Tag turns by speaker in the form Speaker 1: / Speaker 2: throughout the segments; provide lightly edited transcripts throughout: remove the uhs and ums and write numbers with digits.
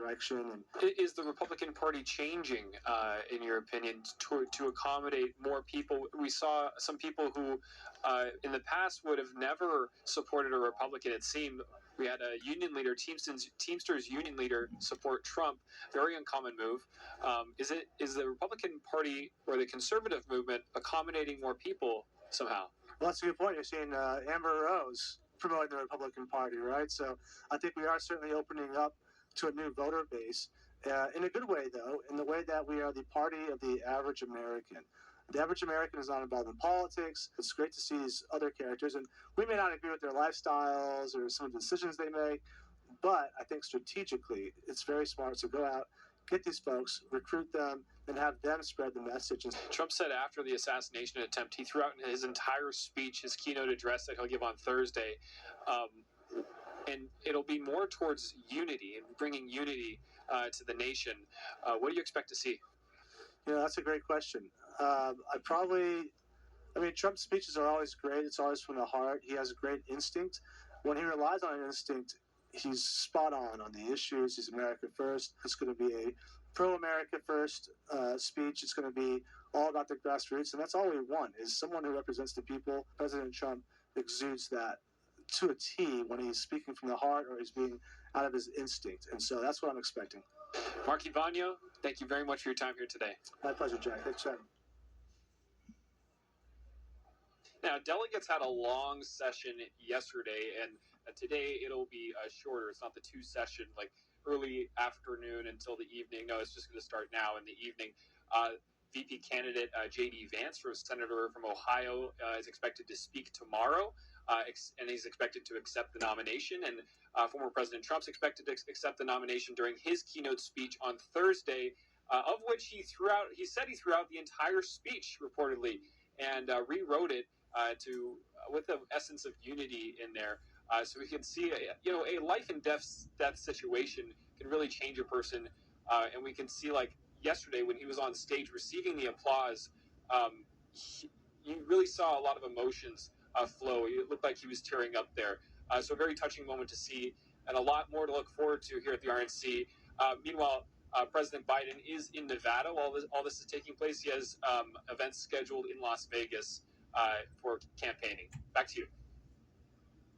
Speaker 1: direction. And
Speaker 2: is the Republican Party changing, in your opinion, to accommodate more people? We saw some people who, in the past, would have never supported a Republican. It seemed we had a union leader, Teamsters union leader, support Trump. Very uncommon move. Is the Republican Party or the conservative movement accommodating more people somehow?
Speaker 1: Well, that's a good point. You're seeing Amber Rose promoting the Republican Party, right? So I think we are certainly opening up to a new voter base in a good way, though, in the way that we are the party of the average American. The average American is not involved in politics. It's great to see these other characters, and we may not agree with their lifestyles or some of the decisions they make, but I think strategically it's very smart to go out, get these folks, recruit them, and have them spread the message.
Speaker 2: Trump said after the assassination attempt, he threw out his entire speech, his keynote address that he'll give on Thursday, and it'll be more towards unity and bringing unity to the nation. What do you expect to see?
Speaker 1: That's a great question. Trump's speeches are always great. It's always from the heart. He has a great instinct. When he relies on an instinct, he's spot on the issues. He's America first. It's going to be a pro-America first speech. It's going to be all about the grassroots, and that's all we want is someone who represents the people. President Trump exudes that to a T when he's speaking from the heart or he's being out of his instinct, and so that's what I'm expecting.
Speaker 2: Mark Ivanyo, thank you very much for your time here today.
Speaker 1: My pleasure, Jack. Thanks, Jack.
Speaker 2: Now, delegates had a long session yesterday, and today it'll be shorter. It's not the two-session, like early afternoon until the evening. No, it's just going to start now in the evening. VP candidate J.D. Vance, Senator from Ohio, is expected to speak tomorrow, and he's expected to accept the nomination. And former President Trump's expected to accept the nomination during his keynote speech on Thursday, of which he said he threw out the entire speech, reportedly, and rewrote it with the essence of unity in there. So we can see, a life and death situation can really change a person. And we can see, like yesterday when he was on stage receiving the applause, you really saw a lot of emotions flow. It looked like he was tearing up there. So a very touching moment to see, and a lot more to look forward to here at the RNC. Meanwhile, President Biden is in Nevada while all this is taking place. He has events scheduled in Las Vegas for campaigning. Back to you.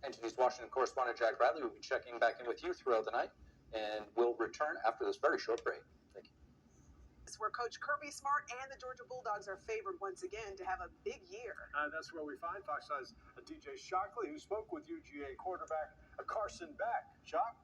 Speaker 3: NTD's Washington correspondent Jack Bradley will be checking back in with you throughout the night, and we'll return after this very short break. Thank you.
Speaker 4: Where Coach Kirby Smart and the Georgia Bulldogs are favored once again to have a big year.
Speaker 5: That's where we find Fox Side's DJ Shockley, who spoke with UGA quarterback Carson Beck. Shock?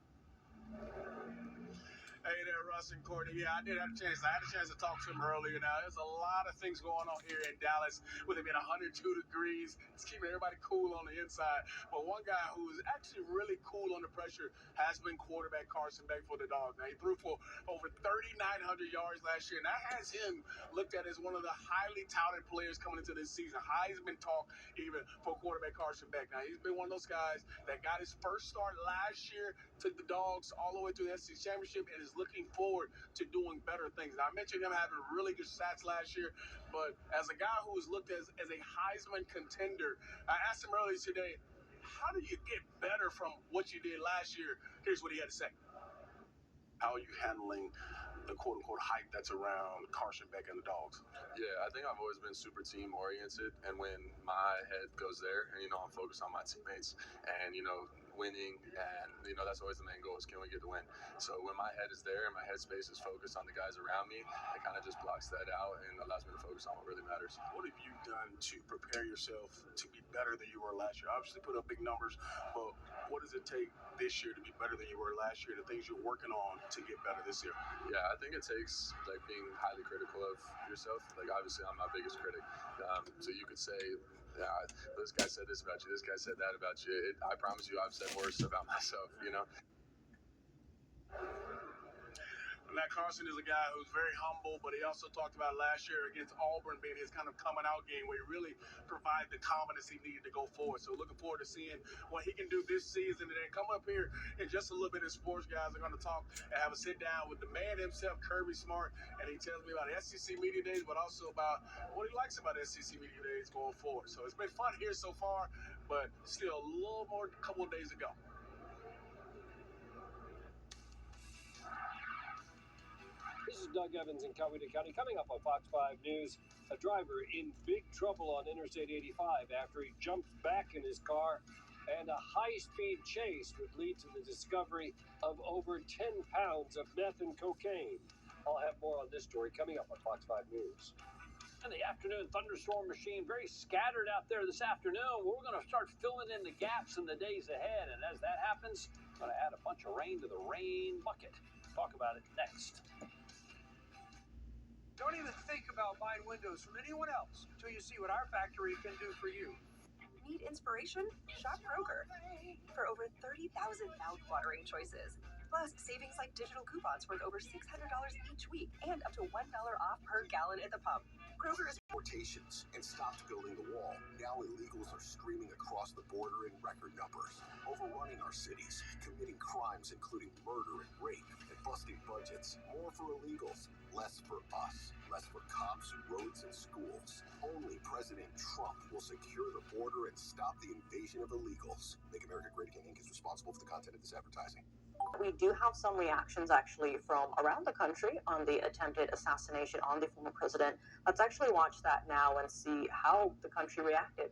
Speaker 6: Hey there, Russ and Courtney. Yeah, I had a chance to talk to him earlier. Now, there's a lot of things going on here in Dallas with it being 102 degrees. It's keeping everybody cool on the inside. But one guy who is actually really cool under pressure has been quarterback Carson Beck for the Dogs. Now, he threw for over 3,900 yards last year, and that has him looked at as one of the highly touted players coming into this season. Heisman talk even for quarterback Carson Beck. Now, he's been one of those guys that got his first start last year, took the Dogs all the way to the SEC Championship, and is looking forward to doing better things. Now, I mentioned him having really good stats last year, but as a guy who was looked as a Heisman contender, I asked him earlier today, how do you get better from what you did last year? Here's what he had to say. How are you handling the quote-unquote hype that's around Carson Beck and the Dogs?
Speaker 7: Yeah, I think I've always been super team-oriented, and when my head goes there, and, I'm focused on my teammates, and, winning, and that's always the main goal is can we get the win. So when my head is there and my headspace is focused on the guys around me, it kind of just blocks that out and allows me to focus on what really matters.
Speaker 6: What have you done to prepare yourself to be better than you were last year? Obviously put up big numbers, but what does it take this year to be better than you were last year, the things you're working on to get better this year?
Speaker 7: Yeah, I think it takes being highly critical of yourself. Obviously I'm my biggest critic, so you could say, yeah, this guy said this about you, this guy said that about you. I promise you I've said worse about myself,
Speaker 6: Now, Carson is a guy who's very humble, but he also talked about last year against Auburn being his kind of coming out game where he really provided the confidence he needed to go forward. So looking forward to seeing what he can do this season. And then come up here in just a little bit of sports, guys are going to talk and have a sit down with the man himself, Kirby Smart, and he tells me about SEC Media Days, but also about what he likes about SEC Media Days going forward. So it's been fun here so far, but still a little more, couple of days to go.
Speaker 8: Doug Evans in Coweta County. Coming up on Fox 5 News, a driver in big trouble on Interstate 85 after he jumped back in his car, and a high-speed chase would lead to the discovery of over 10 pounds of meth and cocaine. I'll have more on this story coming up on Fox 5 News. In the afternoon thunderstorm machine, very scattered out there this afternoon. We're going to start filling in the gaps in the days ahead, and as that happens, we're going to add a bunch of rain to the rain bucket. Talk about it next.
Speaker 9: Don't even think about buying windows from anyone else until you see what our factory can do for you.
Speaker 10: Need inspiration? Shop Kroger. For over 30,000 mouth-watering choices. Plus, savings like digital coupons worth over $600 each week and up to $1 off per gallon at the pump. Kroger is
Speaker 11: deportations and stopped building the wall. Now illegals are streaming across the border in record numbers, overrunning our cities, committing crimes including murder and rape, and busting budgets. More for illegals, less for us, less for cops, roads, and schools. Only President Trump will secure the border and stop the invasion of illegals. Make America Great Again Inc. is responsible for the content of this advertising.
Speaker 12: We do have some reactions actually from around the country on the attempted assassination on the former president. Let's actually watch that now and see how the country reacted.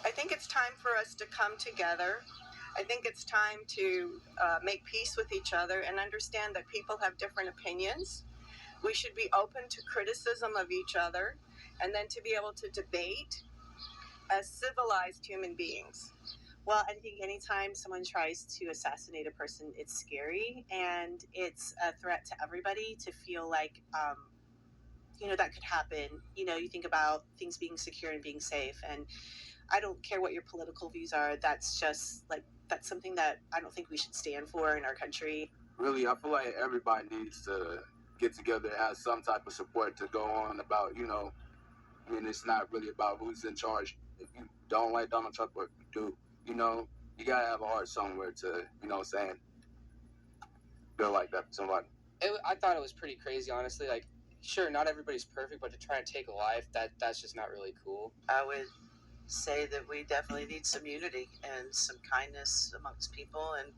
Speaker 13: I think it's time for us to come together. I think it's time to make peace with each other and understand that people have different opinions. We should be open to criticism of each other and then to be able to debate as civilized human beings. Well, I think anytime someone tries to assassinate a person, it's scary and it's a threat to everybody to feel like, that could happen. You think about things being secure and being safe. And I don't care what your political views are. That's just that's something that I don't think we should stand for in our country.
Speaker 14: Really, I feel like everybody needs to get together and have some type of support to go on about, it's not really about who's in charge. If you don't like Donald Trump, or you do, you gotta have a heart somewhere to, feel like that for somebody.
Speaker 15: I thought it was pretty crazy, honestly. Like, sure, not everybody's perfect, but to try and take a life, that's just not really cool.
Speaker 16: I would say that we definitely need some unity and some kindness amongst people and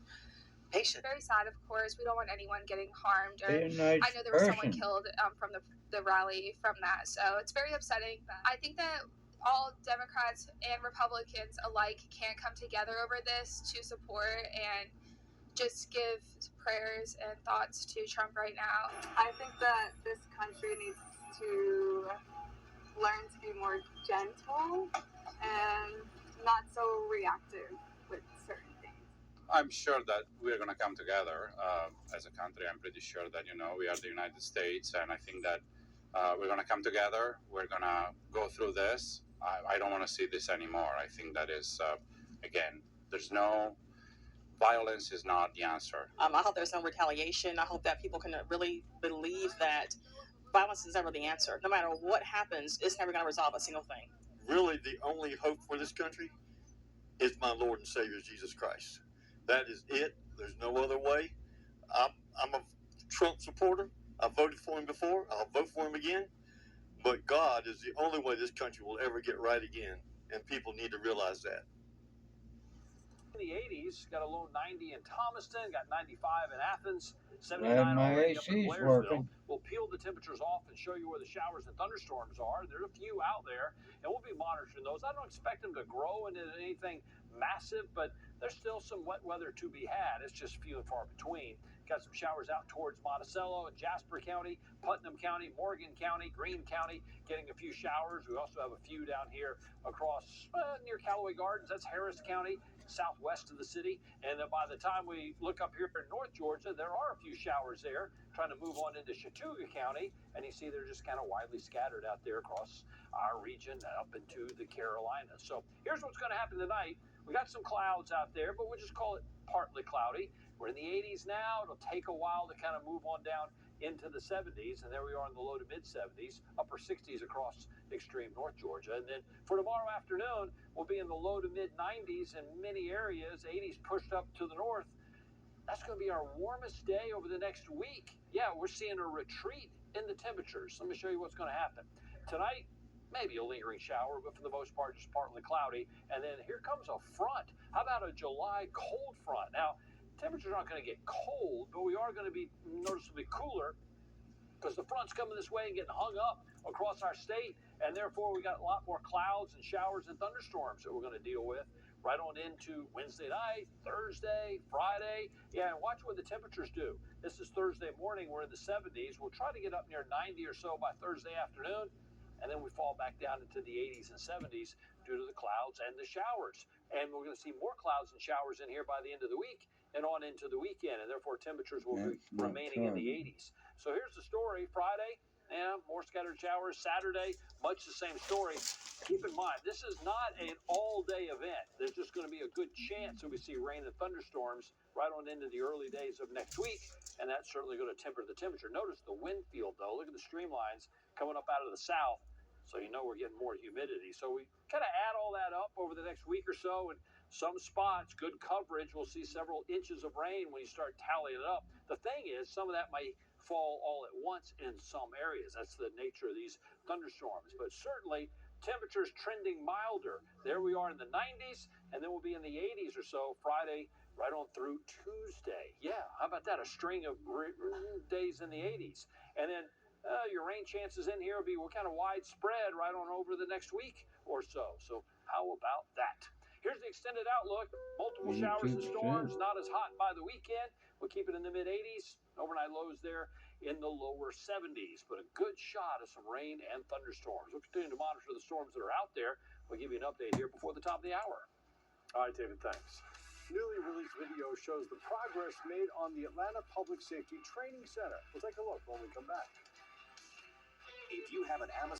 Speaker 16: patience.
Speaker 17: Very sad, of course. We don't want anyone getting harmed. Or
Speaker 18: Nice
Speaker 17: I know there was someone killed from the rally from that, so it's very upsetting. I think that all Democrats and Republicans alike can come together over this to support and just give prayers and thoughts to Trump right now.
Speaker 19: I think that this country needs to learn to be more gentle and not so reactive with certain things.
Speaker 20: I'm sure that we're going to come together as a country. I'm pretty sure that, we are the United States, and I think that we're going to come together. We're going to go through this. I don't want to see this anymore. I think that is, again, there's no violence is not the answer.
Speaker 12: I hope there's no retaliation. I hope that people can really believe that violence is never the answer. No matter what happens, it's never going to resolve a single thing.
Speaker 21: Really, the only hope for this country is my Lord and Savior, Jesus Christ. That is it. There's no other way. I'm a Trump supporter. I voted for him before. I'll vote for him again. But God is the only way this country will ever get right again, and people need to realize that.
Speaker 8: In the 80s, got a low 90 in Thomaston, got 95 in Athens, 79
Speaker 18: my
Speaker 8: already up in
Speaker 18: AC's
Speaker 8: Blairsville.
Speaker 18: working.
Speaker 8: We'll peel the temperatures off and show you where the showers and thunderstorms are. There's a few out there, and we'll be monitoring those. I don't expect them to grow into anything massive, but there's still some wet weather to be had. It's just few and far between. Got some showers out towards Monticello and Jasper County, Putnam County, Morgan County, Greene County, getting a few showers. We also have a few down here across near Callaway Gardens. That's Harris County, southwest of the city. And then by the time we look up here in North Georgia, there are a few showers there, trying to move on into Chattooga County. And you see they're just kind of widely scattered out there across our region and up into the Carolinas. So here's what's going to happen tonight. We got some clouds out there, but we'll just call it partly cloudy. We're in the 80s now. It'll take a while to kind of move on down into the 70s, and there we are in the low to mid 70s, upper 60s across extreme North Georgia. And then for tomorrow afternoon, we'll be in the low to mid 90s in many areas, 80s pushed up to the north. That's going to be our warmest day over the next week. Yeah, we're seeing a retreat in the temperatures. Let me show you what's going to happen. Tonight, maybe a lingering shower, but for the most part, just partly cloudy. And then here comes a front. How about a July cold front? Now, temperatures aren't going to get cold, but we are going to be noticeably cooler because the front's coming this way and getting hung up across our state, and therefore we got a lot more clouds and showers and thunderstorms that we're going to deal with right on into Wednesday night, Thursday, Friday. Yeah, and watch what the temperatures do. This is Thursday morning. We're in the 70s. We'll try to get up near 90 or so by Thursday afternoon, and then we fall back down into the 80s and 70s due to the clouds and the showers. And we're going to see more clouds and showers in here by the end of the week and on into the weekend, and therefore temperatures will be remaining in the 80s. So here's the story. Friday, more scattered showers. Saturday, much the same story. Keep in mind, this is not an all-day event. There's just going to be a good chance that we see rain and thunderstorms right on into the early days of next week, and that's certainly going to temper the temperature. Notice the wind field, though. Look at the streamlines coming up out of the south, so you know we're getting more humidity. So we kind of add all that up over the next week or so, and some spots, good coverage, we'll see several inches of rain when you start tallying it up. The thing is, some of that might fall all at once in some areas. That's the nature of these thunderstorms. But certainly, temperatures trending milder. There we are in the 90s, and then we'll be in the 80s or so Friday right on through Tuesday. Yeah, how about that? A string of days in the 80s. And then your rain chances in here will be kind of widespread right on over the next week or so. So how about that? Here's the extended outlook. Multiple showers and storms, not as hot by the weekend. We'll keep it in the mid-80s. Overnight lows there in the lower 70s. But a good shot of some rain and thunderstorms. We'll continue to monitor the storms that are out there. We'll give you an update here before the top of the hour.
Speaker 5: All right, David, thanks. Newly released video shows the progress made on the Atlanta Public Safety Training Center. We'll take a look when we come back.
Speaker 11: If you have an Amazon